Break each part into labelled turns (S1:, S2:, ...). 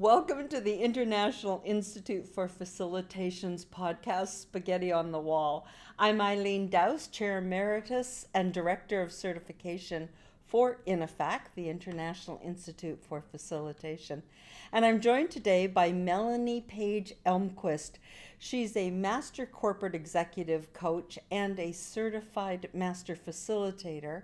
S1: Welcome to the International Institute for Facilitation's podcast, Spaghetti on the Wall. I'm Eileen Dowse, Chair Emeritus and Director of Certification for INIFAC, the International Institute for Facilitation. And I'm joined today by Melanie Elmquist. She's a Master Corporate Executive Coach and a Certified Master Facilitator,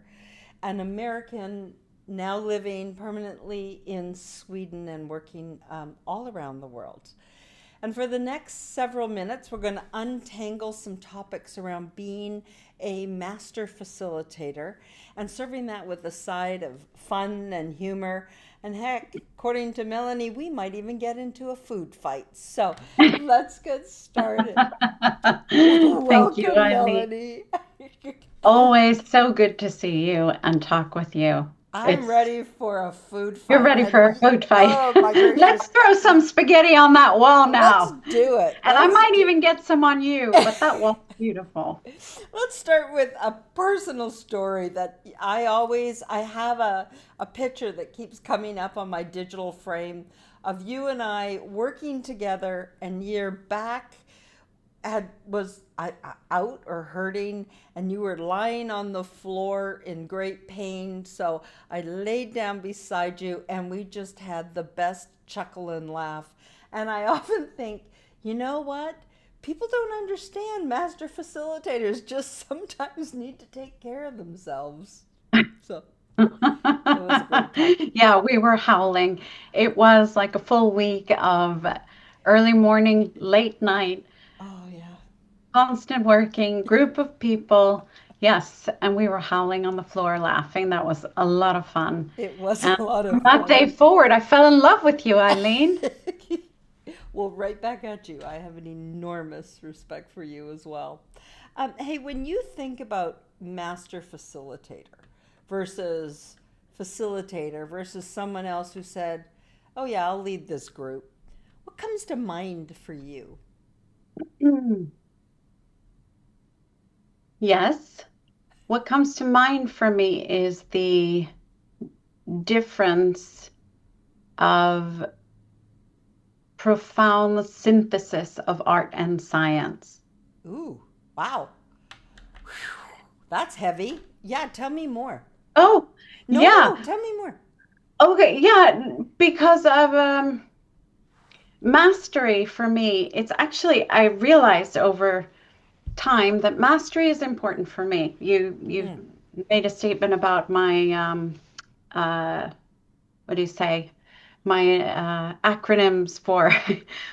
S1: an American now living permanently in Sweden and working all around the world. And for the next several minutes, we're going to untangle some topics around being a master facilitator and serving that with a side of fun and humor. And heck, according to Melanie, we might even get into a food fight. So let's get started.
S2: Thank you, Eileen.
S1: Melanie.
S2: Always so good to see you and talk with you.
S1: I'm ready for a food fight.
S2: You're ready for a food fight.
S1: Oh, my gracious.
S2: Let's throw some spaghetti on that wall now.
S1: Let's do it.
S2: And I might even get some on you, but that wall's beautiful.
S1: Let's start with a personal story that I have a picture that keeps coming up on my digital frame of you and I working together, and your back was out or hurting, and you were lying on the floor in great pain. So I laid down beside you, and we just had the best chuckle and laugh. And I often think, you know what? People don't understand master facilitators just sometimes need to take care of themselves. So it was a great time.
S2: Yeah, we were howling. It was like a full week of early morning, late night.
S1: Oh, yeah.
S2: Constant working, group of people. Yes, and we were howling on the floor laughing. That was a lot of fun.
S1: It was a lot of
S2: From
S1: fun.
S2: that day forward, I fell in love with you, Eileen.
S1: Well, right back at you. I have an enormous respect for you as well. Hey, when you think about master facilitator versus someone else who said, oh yeah, I'll lead this group, what comes to mind for you?
S2: Yes. What comes to mind for me is the difference of profound synthesis of art and science.
S1: Ooh, wow. That's heavy. Yeah, tell me more.
S2: Oh, yeah.
S1: No, tell me more.
S2: Okay, yeah, because of mastery for me, it's actually, I realized over time that mastery is important for me. You've made a statement about my what do you say, my acronyms for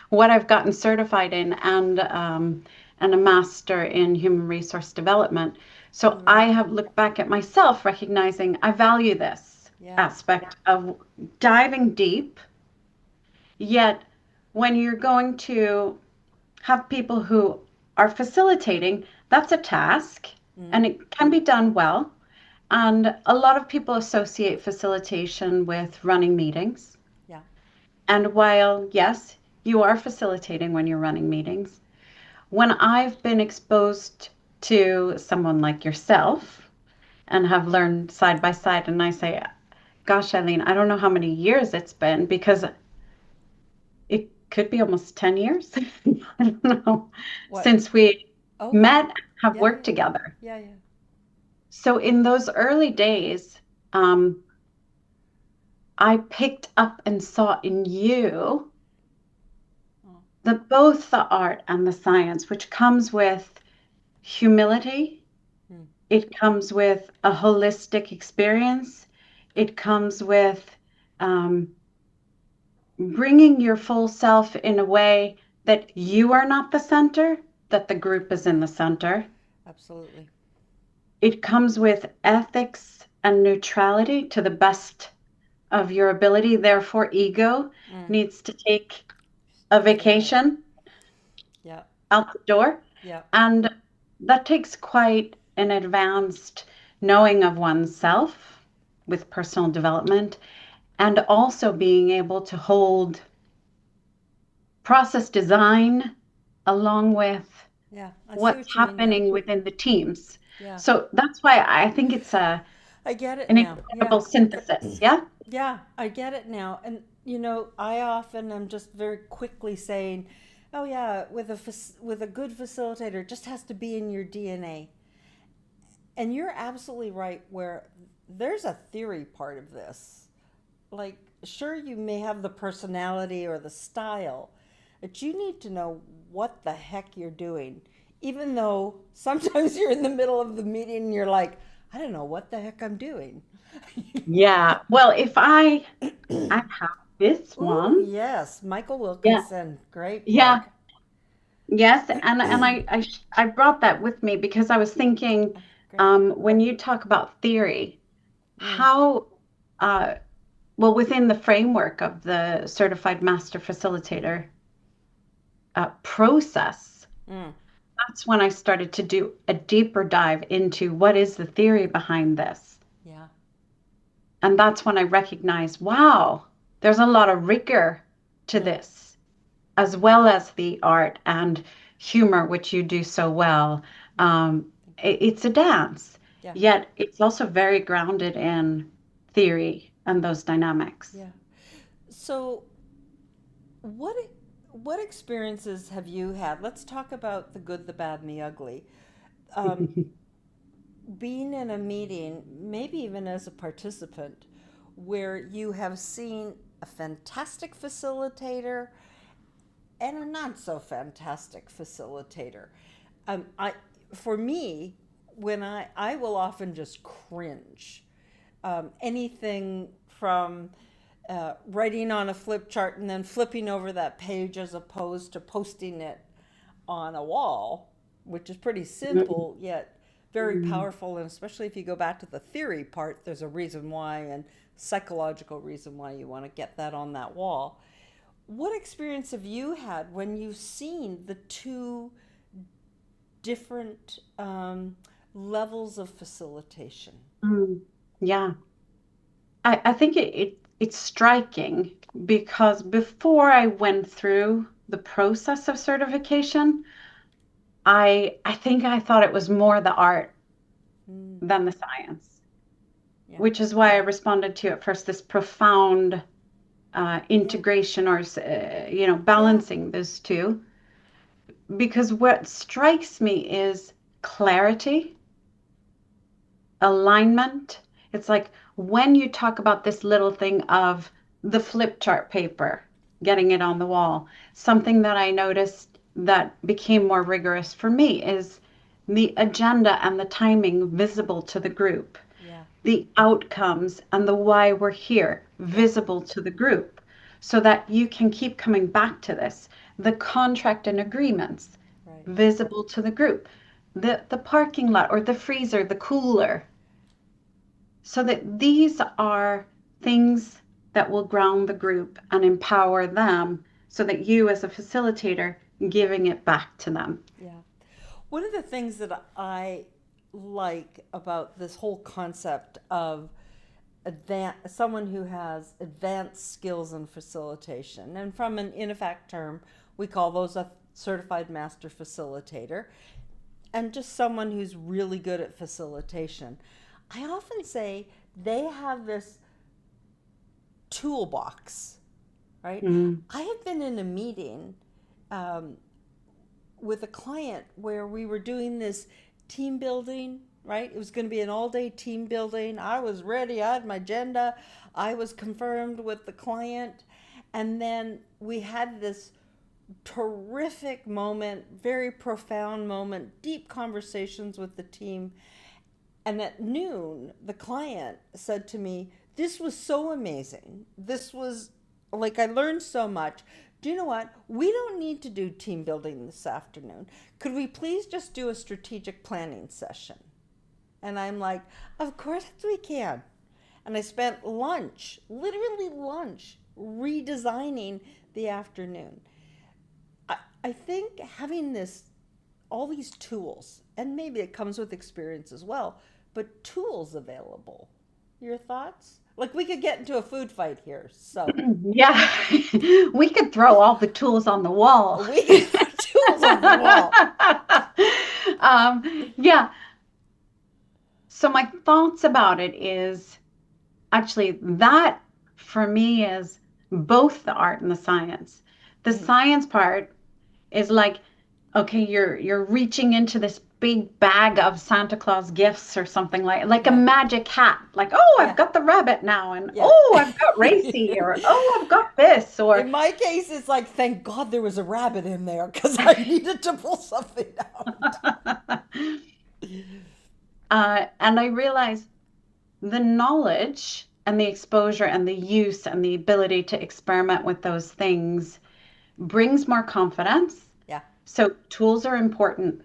S2: what I've gotten certified in, and a master in human resource development. So I have looked back at myself, recognizing I value this aspect of diving deep. Yet when you're going to have people who are facilitating, that's a task, and it can be done well. And a lot of people associate facilitation with running meetings.
S1: Yeah.
S2: And while, yes, you are facilitating when you're running meetings, when I've been exposed to someone like yourself and have learned side by side, and I say, gosh, Eileen, I don't know how many years it's been, because it could be almost 10 years. I don't know.
S1: What?
S2: Since we met, have worked together.
S1: Yeah.
S2: So in those early days, I picked up and saw in you both the art and the science, which comes with humility. It comes with a holistic experience. It comes with bringing your full self in a way that you are not the center, that the group is in the center.
S1: Absolutely.
S2: It comes with ethics and neutrality to the best of your ability. Therefore, ego needs to take a vacation out the door.
S1: Yeah.
S2: And that takes quite an advanced knowing of oneself with personal development, and also being able to hold process design along with what's happening within the teams. Yeah. So that's why I think it's
S1: I get it
S2: an
S1: now.
S2: incredible synthesis. Yeah.
S1: Yeah, I get it now. I often am just very quickly saying, "Oh yeah, with a good facilitator, it just has to be in your DNA." And you're absolutely right. Where there's a theory part of this, like sure you may have the personality or the style, but you need to know what the heck you're doing. Even though sometimes you're in the middle of the meeting and you're like, I don't know what the heck I'm doing.
S2: Yeah. Well, if I have this
S1: Ooh,
S2: one.
S1: yes, Michael
S2: Yeah.
S1: Wilkinson, great
S2: Yeah.
S1: book.
S2: Yes. And I brought that with me because I was thinking,
S1: Great.
S2: when you talk about theory,
S1: Mm,
S2: how, uh, well, within the framework of the Certified Master Facilitator process,
S1: mm,
S2: that's when I started to do a deeper dive into what is the theory behind this.
S1: yeah,
S2: And that's when I recognized, wow, there's a lot of rigor to
S1: mm,
S2: this, as well as the art and humor, which you do so well.
S1: yeah,
S2: It's a dance,
S1: yeah,
S2: yet it's also very grounded in theory and those dynamics.
S1: yeah. So, what what experiences have you had? Let's talk about the good, the bad, and the ugly. Um, Being in a meeting, maybe even as a participant, where you have seen a fantastic facilitator and a not so fantastic facilitator. I, for me, when I will often just cringe. Anything from writing on a flip chart and then flipping over that page as opposed to posting it on a wall, which is pretty simple yet very powerful. And especially if you go back to the theory part, there's a reason why and psychological reason why you want to get that on that wall. What experience have you had when you've seen the two different levels of facilitation?
S2: Mm. Yeah, I think it's striking because before I went through the process of certification, I think I thought it was more the art
S1: Mm,
S2: than the science,
S1: yeah,
S2: which is why I responded to at first this profound
S1: yeah,
S2: integration or
S1: yeah,
S2: balancing those two. Because what strikes me is clarity, alignment. It's like when you talk about this little thing of the flip chart paper, getting it on the wall, something that I noticed that became more rigorous for me is the agenda and the timing visible to the group,
S1: yeah,
S2: the outcomes and the why we're here
S1: yeah,
S2: visible to the group, so that you can keep coming back to this. The contract and agreements
S1: right.
S2: visible to the group, the parking lot or the freezer, the cooler, so that these are things that will ground the group and empower them so that you as a facilitator giving it back to them.
S1: Yeah. One of the things that I like about this whole concept of someone who has advanced skills in facilitation, and from an INEFAC term, we call those a certified master facilitator, and just someone who's really good at facilitation. I often say they have this toolbox, right?
S2: Mm.
S1: I have been in a meeting um, with a client where we were doing this team building, right? It was going to be an all day team building. I was ready, I had my agenda, I was confirmed with the client. And then we had this terrific moment, very profound moment, deep conversations with the team. And at noon, the client said to me, "This was so amazing. This was like, I learned so much. Do you know what? We don't need to do team building this afternoon. Could we please just do a strategic planning session?" And I'm like, "Of course we can." And I spent lunch, literally lunch, redesigning the afternoon. I think having all these tools, and maybe it comes with experience as well, but tools available. Your thoughts? Like we could get into a food fight here, so
S2: Yeah, we could throw all the tools on the wall.
S1: we can throw tools on the wall.
S2: Yeah, so my thoughts about it is actually that for me is both the art and the science. The science part is like, okay, you're reaching into this big bag of Santa Claus gifts or something like a
S1: Yeah.
S2: magic hat. Like, oh, I've
S1: Yeah.
S2: got the rabbit now, and
S1: Yeah.
S2: oh, I've got Racy, or oh, I've got this, or
S1: In my case, it's like, thank God there was a rabbit in there because I needed to pull something out.
S2: and I realized the knowledge and the exposure and the use and the ability to experiment with those things brings more confidence.
S1: Yeah.
S2: So tools are important,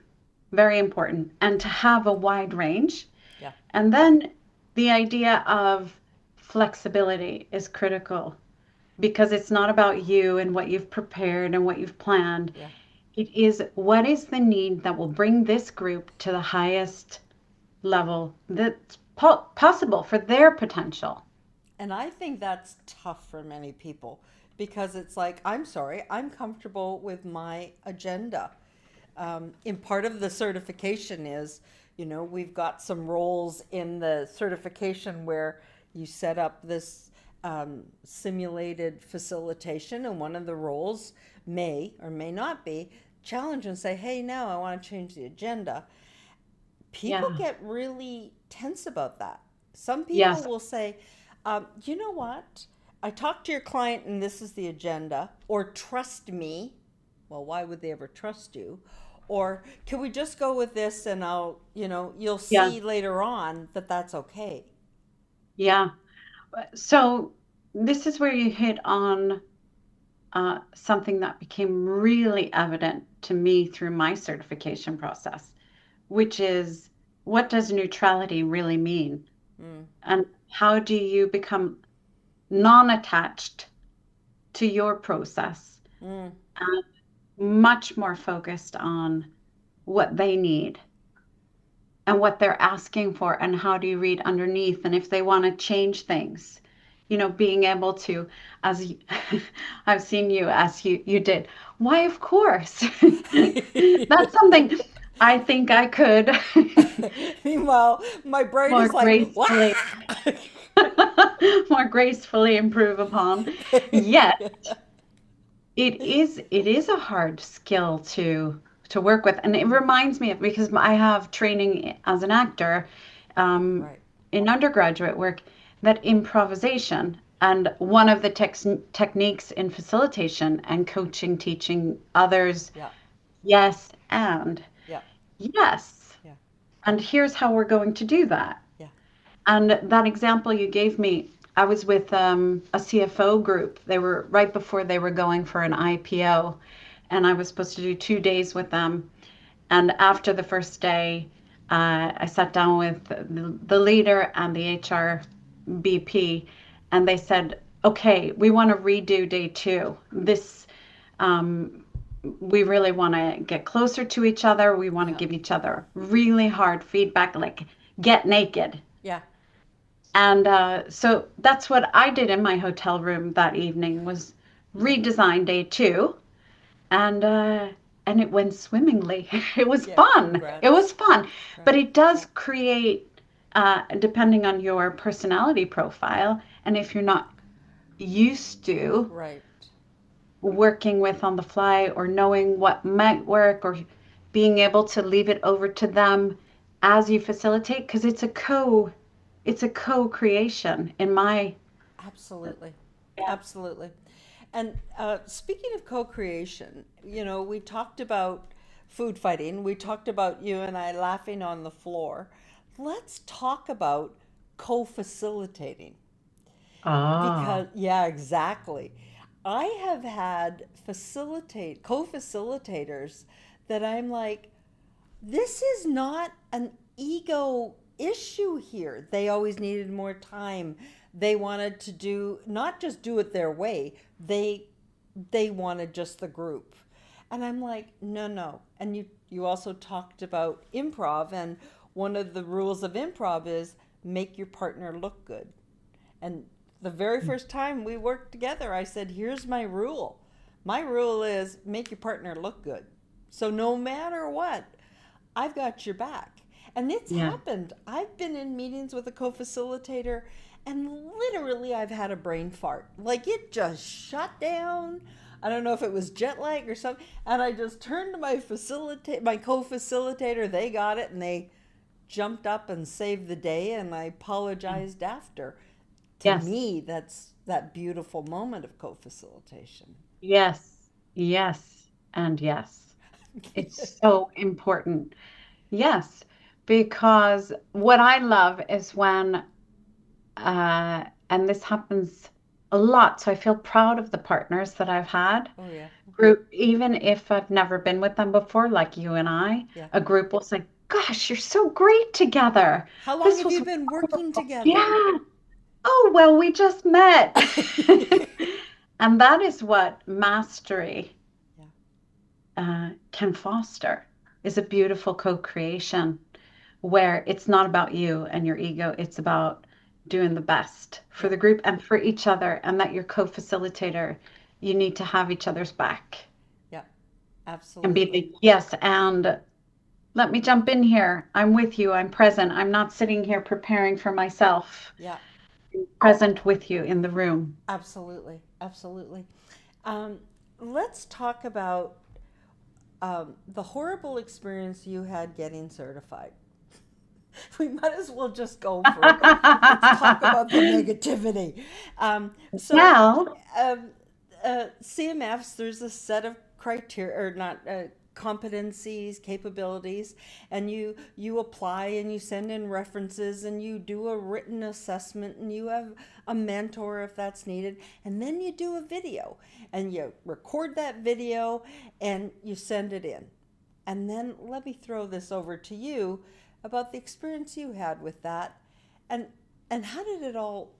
S2: very important, and to have a wide range.
S1: Yeah.
S2: And then the idea of flexibility is critical because it's not about you and what you've prepared and what you've planned.
S1: Yeah.
S2: It is what is the need that will bring this group to the highest level that's possible for their potential.
S1: And I think that's tough for many people because it's like, I'm sorry, I'm comfortable with my agenda. In part of the certification is, we've got some roles in the certification where you set up this simulated facilitation, and one of the roles may or may not be challenge and say, hey, now I want to change the agenda. People
S2: Yeah.
S1: get really tense about that. Some people
S2: Yes.
S1: will say, you know what? I talked to your client and this is the agenda, or trust me. Well, why would they ever trust you? Or can we just go with this and you'll
S2: Yeah.
S1: see later on that that's okay.
S2: Yeah. So this is where you hit on something that became really evident to me through my certification process, which is what does neutrality really mean?
S1: Mm,
S2: And how do you become non-attached to your process
S1: mm,
S2: and much more focused on what they need and what they're asking for and how do you read underneath and if they want to change things, being able to, as I've seen you as you did, why of course. That's something I think I could
S1: Meanwhile, my brain
S2: more
S1: is like, what?
S2: gracefully more gracefully improve upon. Yet it is a hard skill to work with, and it reminds me of, because I have training as an actor, um,
S1: Right.
S2: in undergraduate work, that improvisation, and one of the techniques in facilitation and coaching, teaching others,
S1: Yeah.
S2: yes, and
S1: Yeah.
S2: yes,
S1: Yeah.
S2: and here's how we're going to do that.
S1: Yeah.
S2: And that example you gave me, I was with a CFO group. They were right before they were going for an IPO, and I was supposed to do 2 days with them. And after the first day, I sat down with the leader and the HR BP, and they said, "Okay, we want to redo day two. Um, we really want to get closer to each other. We want to
S1: Yeah.
S2: give each other really hard feedback, like get naked."
S1: Yeah.
S2: And so that's what I did in my hotel room that evening, was redesign day two, and and it went swimmingly. It was
S1: Yeah.
S2: fun. It
S1: Congrats.
S2: was fun, but
S1: Right.
S2: it does create, depending on your personality profile, and if you're not used to
S1: Right.
S2: working with on the fly or knowing what might work or being able to leave it over to them as you facilitate, because it's a co-creation in my.
S1: Absolutely.
S2: Yeah.
S1: Absolutely. And speaking of co-creation, we talked about food fighting. We talked about you and I laughing on the floor. Let's talk about co-facilitating.
S2: Ah,
S1: Because, yeah, exactly. I have had co-facilitators that I'm like, this is not an ego issue here. They always needed more time. They wanted to not just do it their way. They wanted just the group. And I'm like, no, no. And you also talked about improv, and one of the rules of improv is make your partner look good. And the very first time we worked together, I said, here's my rule. My rule is make your partner look good. So no matter what, I've got your back. And it's
S2: yeah.
S1: happened. I've been in meetings with a co facilitator, And literally, I've had a brain fart. Like it just shut down. I don't know if it was jet lag or something. And I just turned to my co-facilitator. They got it and they jumped up and saved the day. And I apologized after. To
S2: Yes.
S1: me, that's that beautiful moment of co-facilitation.
S2: Yes. Yes. And yes. It's so important. Yes. Because what I love is when, and this happens a lot, so I feel proud of the partners that I've had.
S1: Oh yeah.
S2: Group, even if I've never been with them before, like you and I,
S1: Yeah.
S2: a group will say, "Gosh, you're so great together.
S1: How long
S2: This
S1: have
S2: was
S1: you been working
S2: wonderful."
S1: together?
S2: Yeah. Oh, well, we just met. And that is what mastery can foster, is a beautiful co-creation where it's not about you and your ego. It's about doing the best for the group and for each other, and that your co-facilitator, you need to have each other's back.
S1: Yeah,
S2: And be
S1: absolutely.
S2: yes, and let me jump in here. I'm with you. I'm present. I'm not sitting here preparing for myself.
S1: Yeah,
S2: Present with you in the room.
S1: absolutely. Absolutely. Let's talk about the horrible experience you had getting certified. We might as well just go for it. Let's talk about the negativity. So,
S2: Well,
S1: um, CMFs, there's a set of criteria, or not competencies, capabilities, and you apply and you send in references and you do a written assessment and you have a mentor if that's needed, and then you do a video and you record that video and you send it in. And then let me throw this over to you about the experience you had with that, and how did it all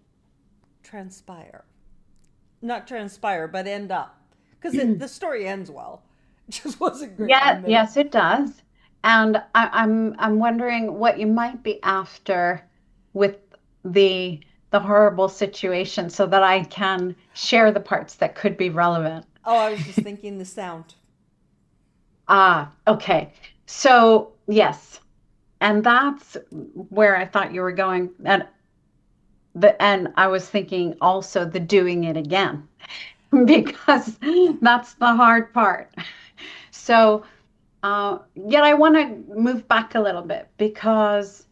S1: transpire? Not transpire, but end up, because the story ends well. It just wasn't great in the
S2: yeah,
S1: middle.
S2: yes, it does. And I'm wondering what you might be after with the horrible situation so that I can share the parts that could be relevant.
S1: Oh, I was just thinking the sound.
S2: Ah, okay. So, yes. And that's where I thought you were going. And I was thinking also the doing it again, because
S1: Yeah.
S2: that's the hard part. So, yet I want to move back a little bit, because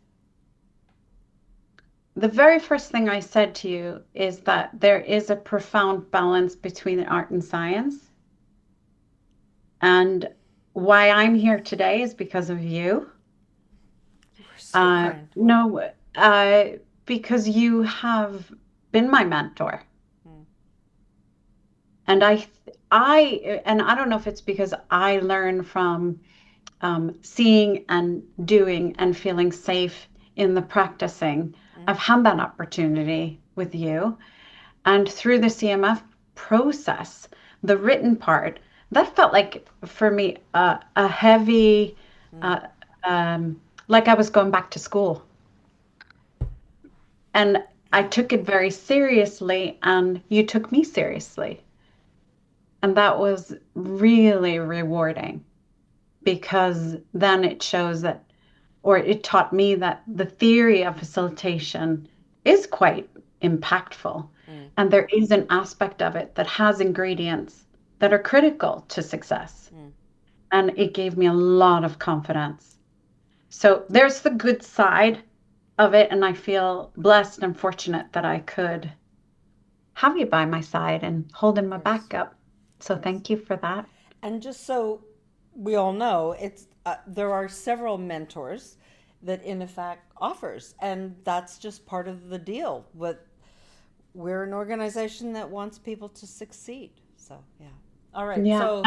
S2: the very first thing I said to you is that there is a profound balance between art and science. And why I'm here today is because of you.
S1: You were so kind.
S2: No, because you have been my mentor.
S1: Hmm.
S2: And and I don't know if it's because I learn from seeing and doing and feeling safe in the practicing. I've had that opportunity with you. And through the CMF process, the written part, that felt like for me a heavy, uh, like I was going back to school. And I took it very seriously, and you took me seriously. And that was really rewarding, because then it shows that, or it taught me that the theory of facilitation is quite impactful. And there is an aspect of it that has ingredients that are critical to success. And it gave me a lot of confidence. So there's the good side of it. And I feel blessed and fortunate that I could have you by my side and holding my back up. So thank you for that.
S1: And just so we all know, it's there are several mentors that INIFAC offers, and that's just part of the deal. But we're an organization that wants people to succeed. So yeah. All right.
S2: Yeah.
S1: So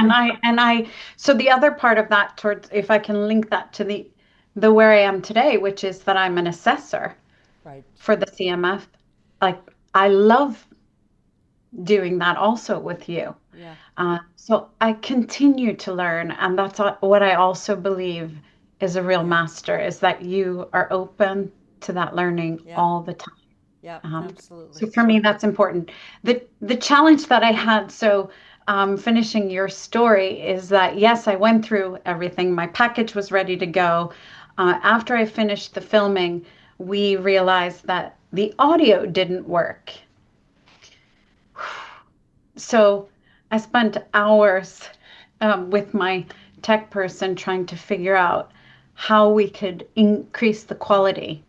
S2: So the other part of that, towards, if I can link that to the where I am today, which is that I'm an assessor
S1: right.
S2: for the CMF. Like, I love doing that also with you.
S1: Yeah.
S2: So I continue to learn, and that's what I also believe is a real master, is that you are open to that learning all the time.
S1: Yeah.
S2: So
S1: Absolutely.
S2: for me, that's important. The challenge that I had, so finishing your story, is that yes, I went through everything. My package was ready to go. After I finished the filming, we realized that the audio didn't work. So I spent hours with my tech person trying to figure out how we could increase the quality.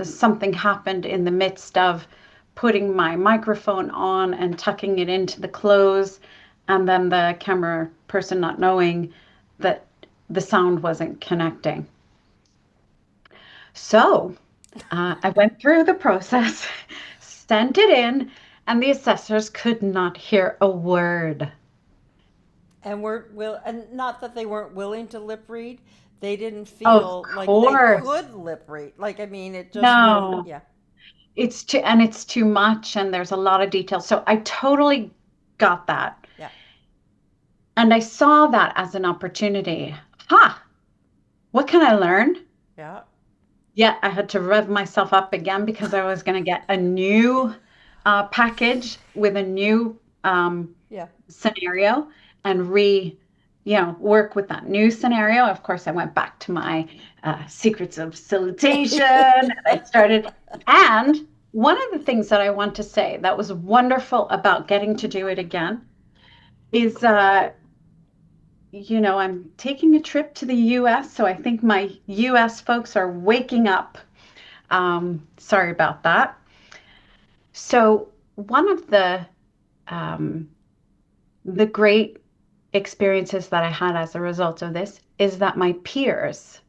S2: Something happened in the midst of putting my microphone on and tucking it into the clothes, and then the camera person not knowing that the sound wasn't connecting. So I went through the process, sent it in, and the assessors could not hear a word.
S1: And not that they weren't willing to lip read, they didn't
S2: Of
S1: feel like they
S2: course.
S1: could lip read. Like, I mean, it just wouldn't.
S2: No,
S1: Yeah,
S2: it's too much and there's a lot of detail. So I totally got that.
S1: yeah,
S2: And I saw that as an opportunity. What can I learn?
S1: yeah.
S2: Yeah, I had to rev myself up again because I was going to get a new package with a new
S1: Yeah.
S2: scenario and work with that new scenario. Of course, I went back to my secrets of facilitation. And I started, and one of the things that I want to say that was wonderful about getting to do it again is, I'm taking a trip to the US, so I think my US folks are waking up. Sorry about that. So one of the great experiences that I had as a result of this is that my peers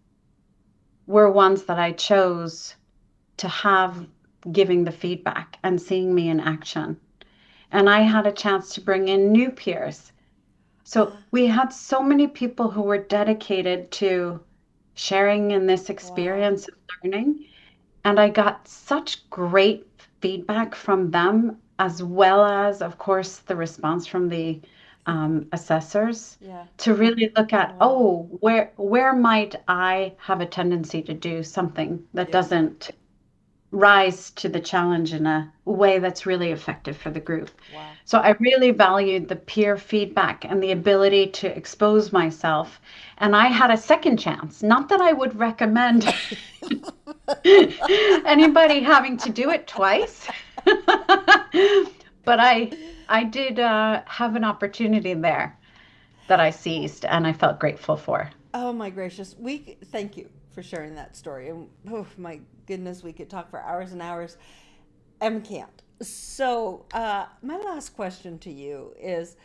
S2: were ones that I chose to have giving the feedback and seeing me in action. And I had a chance to bring in new peers. So we had so many people who were dedicated to sharing in this experience of learning. And I got such great feedback from them, as well as, of course, the response from the assessors
S1: Yeah.
S2: to really look at, where might I have a tendency to do something that doesn't rise to the challenge in a way that's really effective for the group.
S1: Wow.
S2: So I really valued the peer feedback and the ability to expose myself. And I had a second chance. Not that I would recommend anybody having to do it twice, but I did have an opportunity there that I seized and I felt grateful for.
S1: Oh my gracious. Thank you for sharing that story. And oh my goodness, we could talk for hours and hours. Can't. So, my last question to you is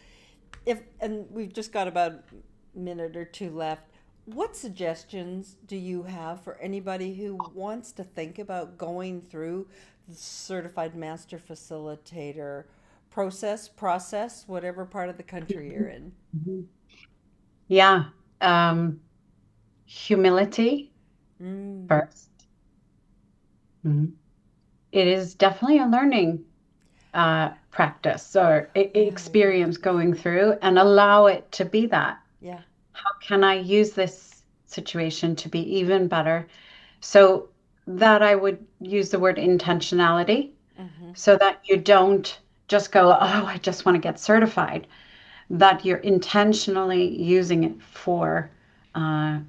S1: and we've just got about a minute or two left. What suggestions do you have for anybody who wants to think about going through the Certified Master Facilitator process, whatever part of the country you're in?
S2: Yeah. Humility first. Mhm. It is definitely a learning practice or experience going through, and allow it to be that.
S1: Yeah.
S2: How can I use this situation to be even better? So that I would use the word intentionality, so that you don't just go, oh, I just want to get certified, that you're intentionally using it for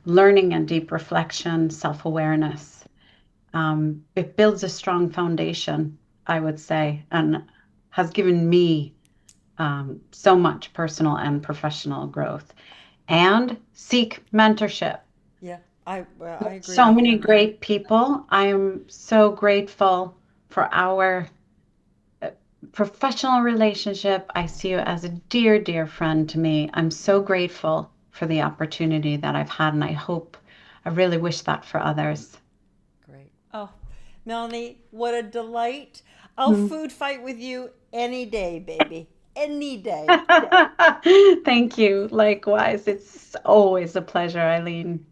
S2: learning and deep reflection, self-awareness. It builds a strong foundation, I would say, and has given me so much personal and professional growth. And seek mentorship.
S1: Yeah. I agree
S2: So
S1: with you
S2: many
S1: on that.
S2: great people. I am so grateful for our professional relationship. I see you as a dear, dear friend to me. I'm so grateful for the opportunity that I've had, and I really wish that for others.
S1: Great. Oh, Melanie, what a delight. I'll food fight with you any day, baby. Any day.
S2: Thank you. Likewise. It's always a pleasure, Eileen.